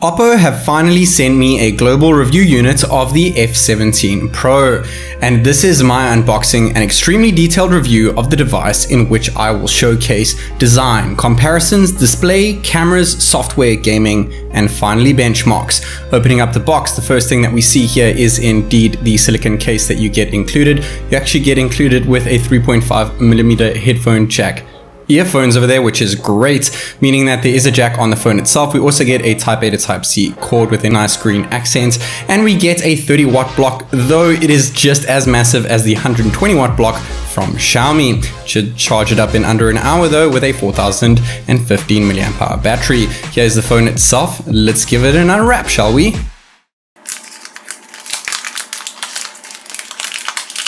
OPPO have finally sent me a global review unit of the F17 Pro, and this is my unboxing and extremely detailed review of the device, in which I will showcase design, comparisons, display, cameras, software, gaming, and finally benchmarks. Opening up the box, the first thing that we see here is indeed the silicone case that you get included. You actually get included with a 3.5mm headphone jack. Earphones over there, which is great, meaning that there is a jack on the phone itself. We also get a Type A to Type C cord with a nice green accent, and we get a 30-watt block, though it is just as massive as the 120-watt block from Xiaomi. Should charge it up in under an hour though with a 4015 mAh battery. Here's the phone itself. Let's give it an unwrap, shall we?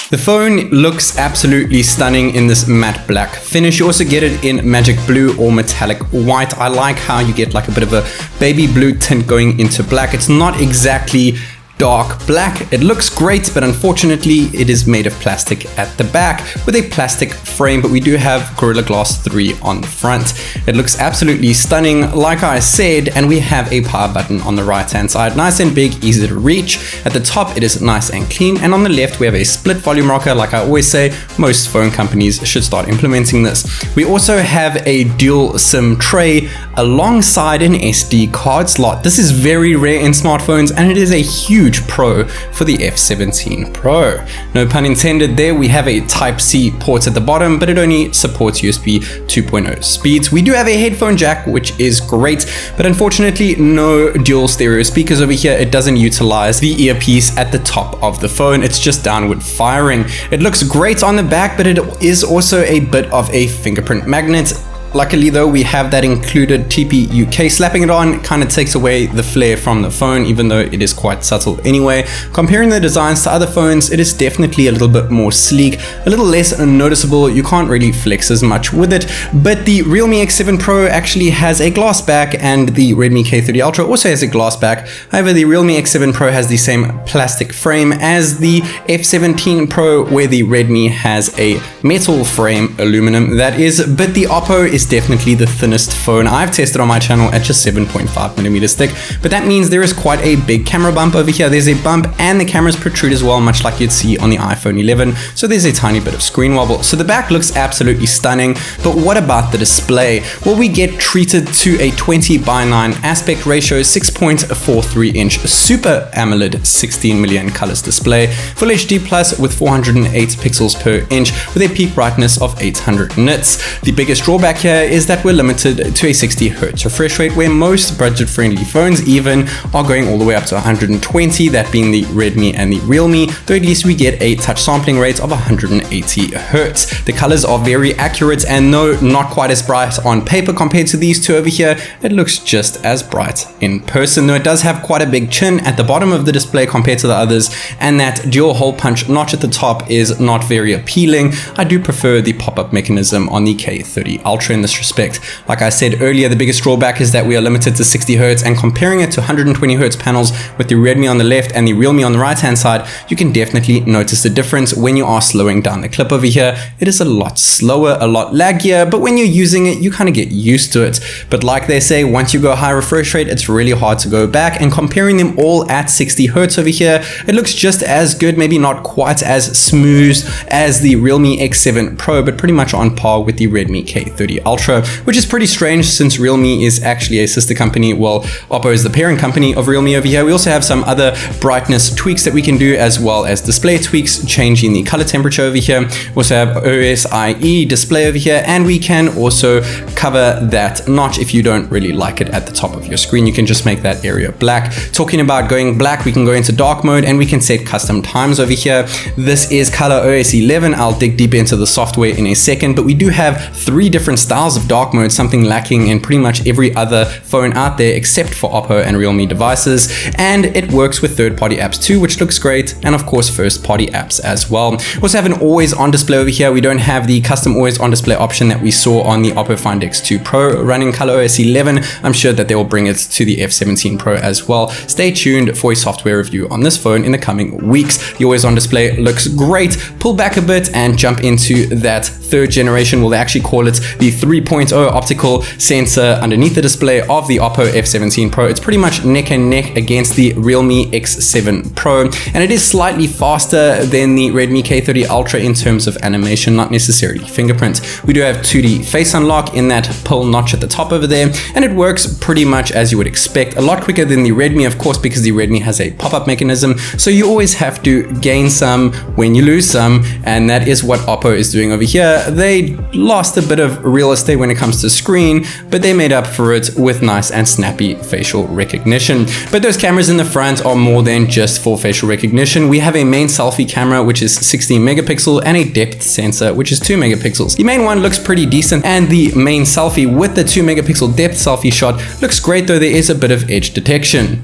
The phone looks absolutely stunning in this matte black finish. You also get it in magic blue or metallic white. I like how you get like a bit of a baby blue tint going into black. It's not exactly dark black. It looks great, but unfortunately it is made of plastic at the back with a plastic frame, but we do have Gorilla Glass 3 on the front. It looks absolutely stunning, like I said, and we have a power button on the right hand side, nice and big, easy to reach. At the top it is nice and clean, and on the left we have a split volume rocker. Like I always say, most phone companies should start implementing this. We also have a dual SIM tray alongside an SD card slot. This is very rare in smartphones, and it is a huge pro for the F17 Pro. No pun intended there. We have a Type-C port at the bottom, but it only supports USB 2.0 speeds. We do have a headphone jack, which is great, but unfortunately no dual stereo speakers over here. It doesn't utilize the earpiece at the top of the phone. It's just downward firing. It looks great on the back, but it is also a bit of a fingerprint magnet. Luckily though, we have that included TP UK. Slapping it on kind of takes away the flare from the phone, even though it is quite subtle anyway. Comparing the designs to other phones, it is definitely a little bit more sleek, a little less noticeable. You can't really flex as much with it, but the Realme X7 Pro actually has a glass back, and the Redmi K30 Ultra also has a glass back. However, the Realme X7 Pro has the same plastic frame as the F17 Pro, where the Redmi has a metal frame, aluminum that is, but the OPPO is definitely the thinnest phone I've tested on my channel at just 7.5mm thick, but that means there is quite a big camera bump over here. There's a bump and the cameras protrude as well, much like you'd see on the iPhone 11, so there's a tiny bit of screen wobble. So the back looks absolutely stunning, but what about the display? Well, we get treated to a 20:9 aspect ratio, 6.43 inch Super AMOLED 16 million colors display, Full HD Plus with 408 pixels per inch with a peak brightness of 800 nits. The biggest drawback here is that we're limited to a 60 Hz refresh rate, where most budget-friendly phones even are going all the way up to 120, that being the Redmi and the Realme, though at least we get a touch sampling rate of 180 Hz. The colors are very accurate, and though not quite as bright on paper compared to these two over here, it looks just as bright in person, though it does have quite a big chin at the bottom of the display compared to the others, and that dual hole punch notch at the top is not very appealing. I do prefer the pop-up mechanism on the K30 Ultra in this respect. Like I said earlier, the biggest drawback is that we are limited to 60 Hz, and comparing it to 120 Hz panels with the Redmi on the left and the Realme on the right hand side, you can definitely notice the difference when you are slowing down the clip over here. It is a lot slower, a lot laggier, but when you're using it, you kind of get used to it. But like they say, once you go high refresh rate, it's really hard to go back, and comparing them all at 60 Hz over here, it looks just as good, maybe not quite as smooth as the Realme X7 Pro, but pretty much on par with the Redmi K30 Ultra, which is pretty strange since Realme is actually a sister company. Well, OPPO is the parent company of Realme over here. We also have some other brightness tweaks that we can do, as well as display tweaks, changing the color temperature over here. We also have OSIE display over here, and we can also cover that notch if you don't really like it at the top of your screen. You can just make that area black. Talking about going black, we can go into dark mode and we can set custom times over here. This is ColorOS 11. I'll dig deeper into the software in a second, but we do have 3 different styles of dark mode, something lacking in pretty much every other phone out there except for OPPO and Realme devices, and it works with third-party apps too, which looks great, and of course first-party apps as well. We also have an always-on display over here. We don't have the custom always-on display option that we saw on the OPPO Find X2 Pro running ColorOS 11. I'm sure that they will bring it to the F17 Pro as well. Stay tuned for a software review on this phone in the coming weeks. The always-on display looks great. Pull back a bit and jump into that third generation. Well, they actually call it the 3.0 optical sensor underneath the display of the OPPO F17 Pro. It's pretty much neck and neck against the Realme X7 Pro, and it is slightly faster than the Redmi K30 Ultra in terms of animation, not necessarily fingerprint. We do have 2D face unlock in that pill notch at the top over there, and it works pretty much as you would expect. A lot quicker than the Redmi, of course, because the Redmi has a pop-up mechanism, so you always have to gain some when you lose some, and that is what OPPO is doing over here. They lost a bit of real estate when it comes to screen, but they made up for it with nice and snappy facial recognition. But those cameras in the front are more than just for facial recognition. We have a main selfie camera, which is 16 megapixel, and a depth sensor, which is 2 megapixels. The main one looks pretty decent, and the main selfie with the 2 megapixel depth selfie shot looks great, though there is a bit of edge detection.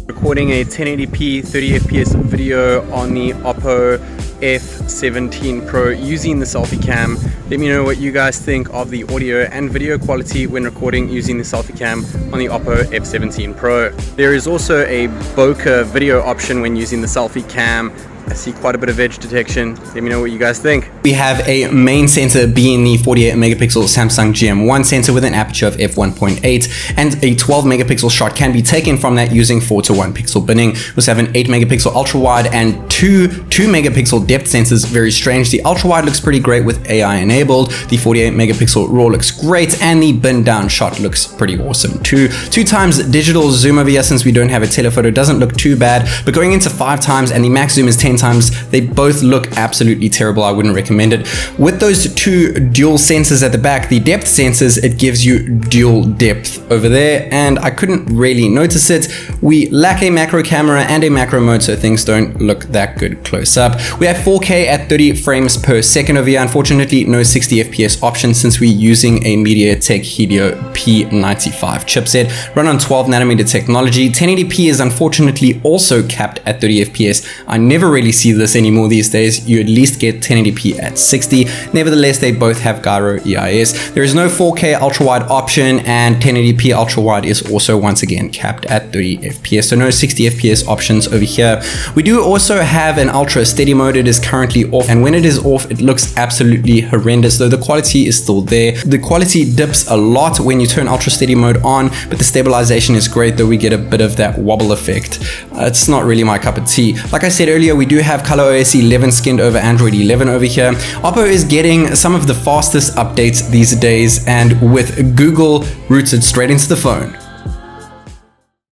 Recording a 1080p 30 fps video on the OPPO F17 Pro using the selfie cam. Let me know what you guys think of the audio and video quality when recording using the selfie cam on the OPPO F17 Pro. There is also a bokeh video option when using the selfie cam. I see quite a bit of edge detection. Let me know what you guys think. We have a main sensor being the 48 megapixel Samsung GM1 sensor with an aperture of f1.8, and a 12 megapixel shot can be taken from that using 4:1 pixel binning. We also have an 8 megapixel ultra wide and two 2 megapixel depth sensors. Very strange. The ultra wide looks pretty great with AI enabled. The 48 megapixel RAW looks great, and the bin down shot looks pretty awesome too. 2 times digital zoom over here, since we don't have a telephoto, doesn't look too bad, but going into 5 times and the max zoom is 10 times, they both look absolutely terrible. I wouldn't recommend it. With those 2 dual sensors at the back, the depth sensors, it gives you dual depth over there, and I couldn't really notice it. We lack a macro camera and a macro mode, so things don't look that good close up. We have 4K at 30 frames per second over here. Unfortunately, no 60 FPS option since we're using a MediaTek Helio P95 chipset run on 12 nanometer technology. 1080p is unfortunately also capped at 30 FPS. I never really see this anymore these days. You at least get 1080p at 60. Nevertheless, they both have gyro EIS. There is no 4K ultra wide option, and 1080p ultra wide is also once again capped at 30 FPS, so no 60 FPS options over here. We do also have an ultra steady mode. It is currently off, and when it is off, it looks absolutely horrendous, though the quality is still there. The quality dips a lot when you turn ultra steady mode on, but the stabilization is great, though we get a bit of that wobble effect. It's not really my cup of tea. Like I said earlier, we do have ColorOS 11 skinned over Android 11 over here. OPPO is getting some of the fastest updates these days, and with Google rooted straight into the phone.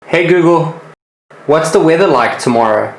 Hey Google, what's the weather like tomorrow?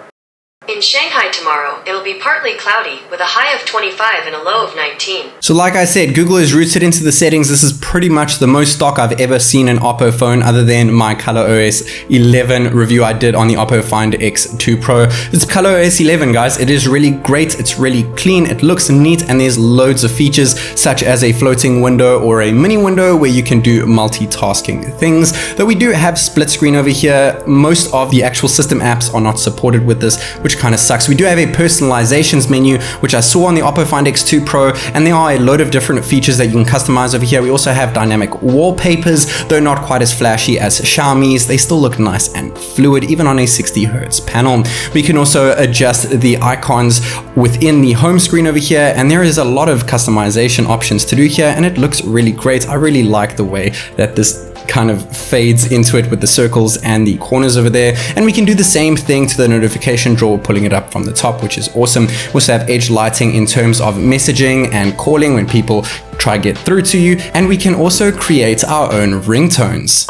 In Shanghai tomorrow, it'll be partly cloudy with a high of 25 and a low of 19. So like I said, Google is rooted into the settings. This is pretty much the most stock I've ever seen an OPPO phone, other than my ColorOS 11 review I did on the OPPO Find X2 Pro. It's ColorOS 11, guys. It is really great. It's really clean. It looks neat, and there's loads of features such as a floating window or a mini window where you can do multitasking things. Though we do have split screen over here, most of the actual system apps are not supported with this, which kind of sucks. We do have a personalizations menu, which I saw on the OPPO Find X2 Pro, and there are a load of different features that you can customize over here. We also have dynamic wallpapers, though not quite as flashy as Xiaomi's. They still look nice and fluid, even on a 60 Hz panel. We can also adjust the icons within the home screen over here, and there is a lot of customization options to do here, and it looks really great. I really like the way that this kind of fades into it with the circles and the corners over there, and we can do the same thing to the notification drawer, pulling it up from the top, which is awesome. We also have edge lighting in terms of messaging and calling when people try to get through to you, and we can also create our own ringtones.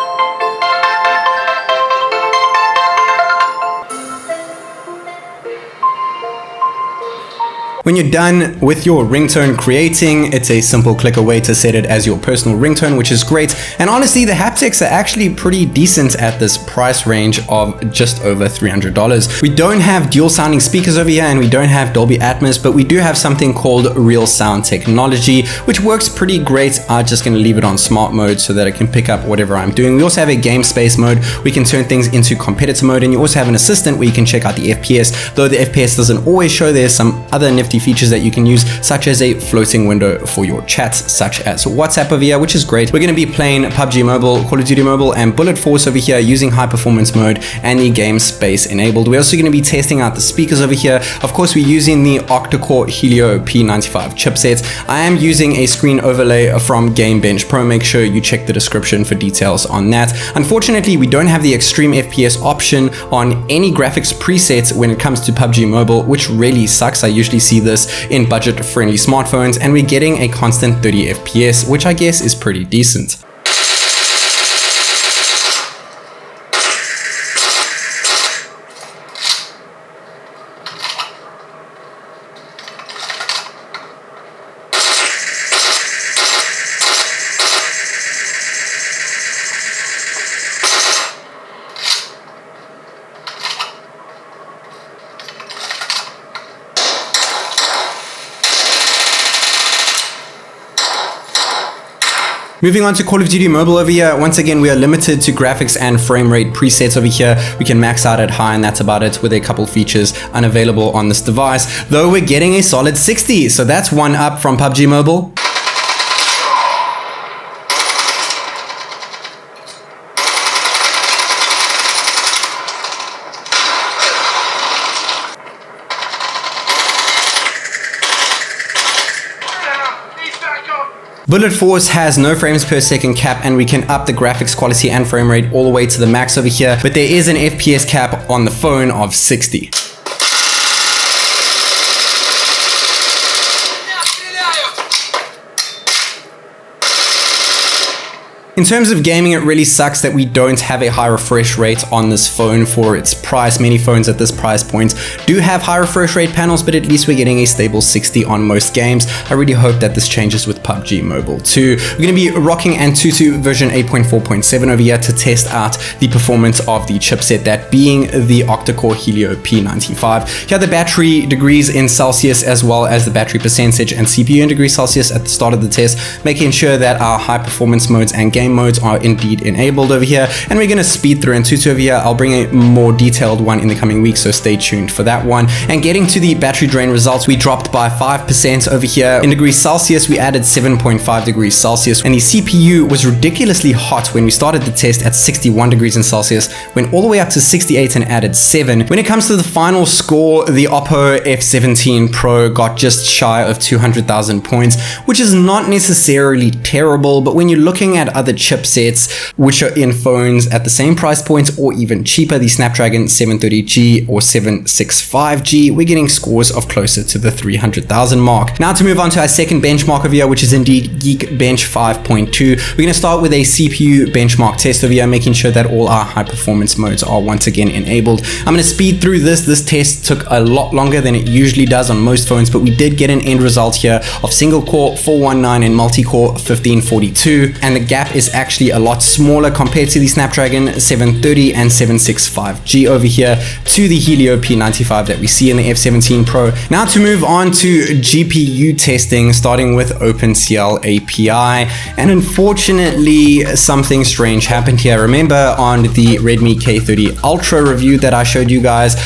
When you're done with your ringtone creating, it's a simple click away to set it as your personal ringtone, which is great. And honestly, the haptics are actually pretty decent at this price range of just over $300. We don't have dual sounding speakers over here, and we don't have Dolby Atmos, but we do have something called real sound technology, which works pretty great. I'm just going to leave it on smart mode so that it can pick up whatever I'm doing. We also have a game space mode. We can turn things into competitor mode, and you also have an assistant where you can check out the FPS, though the FPS doesn't always show. There's some other nifty nifty features that you can use, such as a floating window for your chats, such as WhatsApp over here, which is great. We're going to be playing PUBG Mobile, Call of Duty Mobile, and Bullet Force over here using high performance mode and the game space enabled. We're also going to be testing out the speakers over here. Of course, we're using the octa-core Helio P95 chipsets. I am using a screen overlay from GameBench Pro. Make sure you check the description for details on that. Unfortunately, we don't have the extreme FPS option on any graphics presets when it comes to PUBG Mobile, which really sucks. I usually see this in budget-friendly smartphones, and we're getting a constant 30 FPS, which I guess is pretty decent. Moving on to Call of Duty Mobile over here, once again we are limited to graphics and frame rate presets over here. We can max out at high and that's about it, with a couple features unavailable on this device, though we're getting a solid 60, so that's one up from PUBG Mobile. Bullet Force has no frames per second cap, and we can up the graphics quality and frame rate all the way to the max over here, but there is an FPS cap on the phone of 60. In terms of gaming, it really sucks that we don't have a high refresh rate on this phone for its price. Many phones at this price point do have high refresh rate panels, but at least we're getting a stable 60 on most games. I really hope that this changes with PUBG Mobile too. We're going to be rocking AnTuTu version 8.4.7 over here to test out the performance of the chipset, that being the octa-core Helio P95. Here are the battery degrees in Celsius, as well as the battery percentage and CPU in degrees Celsius at the start of the test, making sure that our high performance modes and game modes are indeed enabled over here. And we're going to speed through AnTuTu over here. I'll bring a more detailed one in the coming weeks, so stay tuned for that one. And getting to the battery drain results, we dropped by 5% over here. In degrees Celsius, we added 7.5 degrees Celsius, and the CPU was ridiculously hot when we started the test at 61 degrees in Celsius, went all the way up to 68 and added 7. When it comes to the final score, the OPPO F17 Pro got just shy of 200,000 points, which is not necessarily terrible, but when you're looking at other chipsets which are in phones at the same price points or even cheaper, the Snapdragon 730G or 765G, we're getting scores of closer to the 300,000 mark. Now to move on to our second benchmark over here, which is indeed Geekbench 5.2. We're going to start with a CPU benchmark test over here, making sure that all our high performance modes are once again enabled. I'm going to speed through this. This test took a lot longer than it usually does on most phones, but we did get an end result here of single core 419 and multi-core 1542, and the gap is actually a lot smaller compared to the Snapdragon 730 and 765G over here to the Helio P95 that we see in the F17 Pro. Now to move on to GPU testing, starting with OpenCL API, and unfortunately something strange happened here. Remember on the Redmi K30 Ultra review that I showed you guys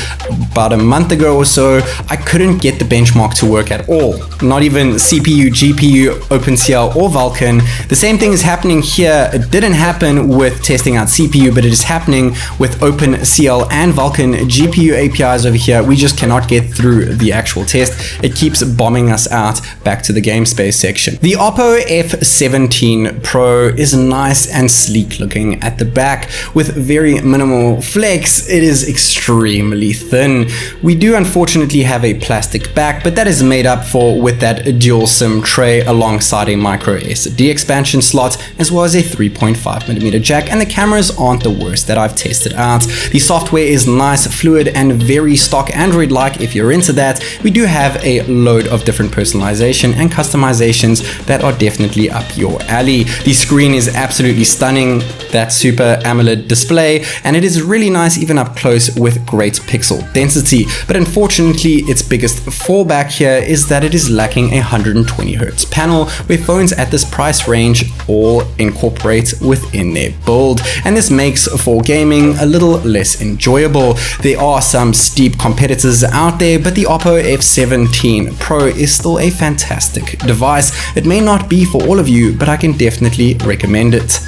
about a month ago or so, I couldn't get the benchmark to work at all. Not even CPU, GPU, OpenCL or Vulkan. The same thing is happening here. It didn't happen with testing out CPU, but it is happening with OpenCL and Vulkan GPU APIs over here. We just cannot get through the actual test. It keeps bombing us out back to the game space section. The OPPO F17 Pro is nice and sleek looking at the back with very minimal flex. It is extremely thin. We do unfortunately have a plastic back, but that is made up for with that dual SIM tray alongside a micro SD expansion slot, as well as a 3.5mm jack, and the cameras aren't the worst that I've tested out. The software is nice, fluid, and very stock Android-like if you're into that. We do have a load of different personalization and customizations that are definitely up your alley. The screen is absolutely stunning, that Super AMOLED display, and it is really nice even up close with great pixel density. But unfortunately, its biggest fallback here is that it is lacking a 120Hz panel, where phones at this price range, all in incorporate within their build, and this makes for gaming a little less enjoyable. There are some steep competitors out there, but the OPPO F17 Pro is still a fantastic device. It may not be for all of you, but I can definitely recommend it.